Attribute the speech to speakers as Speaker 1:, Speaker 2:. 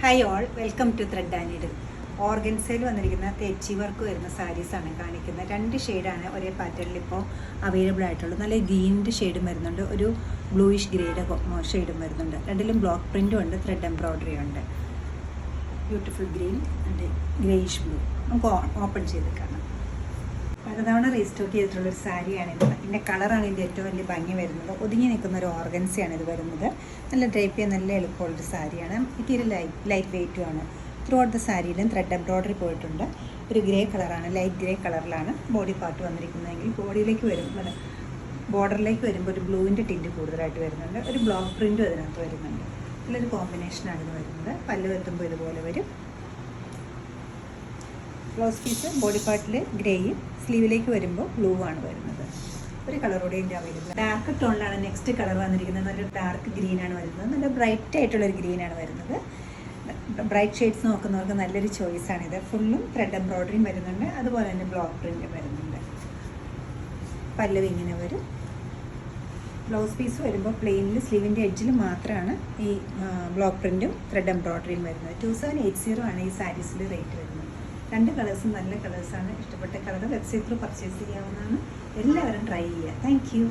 Speaker 1: Hi all, welcome to thread and needle. ഓർഗൻസയിൽ വന്നിരിക്കുന്ന തെച്ചി വർക്ക് വരുന്ന സാരീസാണ് കാണിക്കുന്നത്. 2 ഷെയ്ഡാണ് ഒരേ പാറ്റേണിൽ ഇപ്പോൾ അവൈലബിൾ ആയിട്ടുള്ളത്. നല്ല ഗ്രീനിൻ്റെ ഷെയ്ഡും വരുന്നുണ്ട്, ഒരു ബ്ലൂയിഷ് ഗ്രേയുടെ ഷെയ്ഡും വരുന്നുണ്ട്. രണ്ടിലും ബ്ലോക്ക് പ്രിൻറ്റും ഉണ്ട്, ത്രെഡ് എംബ്രോയ്ഡറി ഉണ്ട്. Beautiful green and greyish blue. നമുക്ക് ഓപ്പൺ ചെയ്ത് കാണാം. പലതവണ റീസ്റ്റോക്ക് ചെയ്തിട്ടുള്ളൊരു സാരിയാണിത്. ഇതിൻ്റെ കളറാണ് ഇതിൻ്റെ ഏറ്റവും വലിയ ഭംഗി വരുന്നത്. ഒതുങ്ങി നിൽക്കുന്ന ഒരു ഓർഗൻസിയാണ് ഇത് വരുന്നത്. നല്ല ഡ്രൈപ്പ് ചെയ്യാൻ നല്ല എളുപ്പമുള്ളൊരു സാരിയാണ്. മെറ്റീരിയൽ ലൈറ്റ് വെയ്റ്റും ആണ്. ത്രൂ ഔട്ട് ദ സാരിയിലും ത്രെഡ് എംബ്രോയ്ഡറി പോയിട്ടുണ്ട്. ഒരു ഗ്രേ കളറാണ്, ലൈറ്റ് ഗ്രേ കളറിലാണ് ബോഡി പാർട്ട് വന്നിരിക്കുന്നതെങ്കിൽ ബോഡിയിലേക്ക് വരുമ്പോൾ ബോർഡറിലേക്ക് വരുമ്പോൾ ഒരു ബ്ലൂവിൻ്റെ ടിൻറ്റ് കൂടുതലായിട്ട് വരുന്നുണ്ട്. ഒരു ബ്ലോക്ക് പ്രിൻറ്റും അതിനകത്ത് വരുന്നുണ്ട്. നല്ലൊരു കോമ്പിനേഷനാണ് ഇത് വരുന്നത്. പല്ല് എത്തുമ്പോൾ ഇതുപോലെ വരും. ബ്ലൗസ് പീസ് ബോഡി പാർട്ടിൽ ഗ്രേയും സ്ലീവിലേക്ക് വരുമ്പോൾ ബ്ലൂ ആണ് വരുന്നത്. ഒരു കളറോടെ ഇതിൻ്റെ അവൈലബിൾ. ഡാർക്ക് ടോണിലാണ് നെക്സ്റ്റ് കളർ വന്നിരിക്കുന്നത്. നല്ലൊരു ഡാർക്ക് ഗ്രീനാണ് വരുന്നത്. നല്ല ബ്രൈറ്റ് ആയിട്ടുള്ളൊരു ഗ്രീനാണ് വരുന്നത്. ബ്രൈറ്റ് ഷെയ്ഡ്സ് നോക്കുന്നവർക്ക് നല്ലൊരു ചോയ്സാണിത്. ഫുള്ളും ത്രെഡ് എംബ്രോയ്ഡറിയും വരുന്നുണ്ട്, അതുപോലെ തന്നെ ബ്ലോക്ക് പ്രിൻറ്റും വരുന്നുണ്ട്. പല്ലവി ഇങ്ങനെ വരും. ബ്ലൗസ് പീസ് വരുമ്പോൾ പ്ലെയിനിൽ സ്ലീവിൻ്റെ എഡ്ജിൽ മാത്രമാണ് ഈ ബ്ലോക്ക് പ്രിൻറ്റും ത്രെഡ് എംബ്രോയ്ഡറിയും വരുന്നത്. 2780 ആണ് ഈ സാരീസിൽ റേറ്റ് വരുന്നത്. 2 കളേഴ്സും നല്ല കളേഴ്സാണ്. ഇഷ്ടപ്പെട്ട കളർ വെബ്സൈറ്റ് ത്രൂ പർച്ചേസ് ചെയ്യാവുന്നതാണ്. എല്ലാവരും ട്രൈ ചെയ്യുക. Thank you.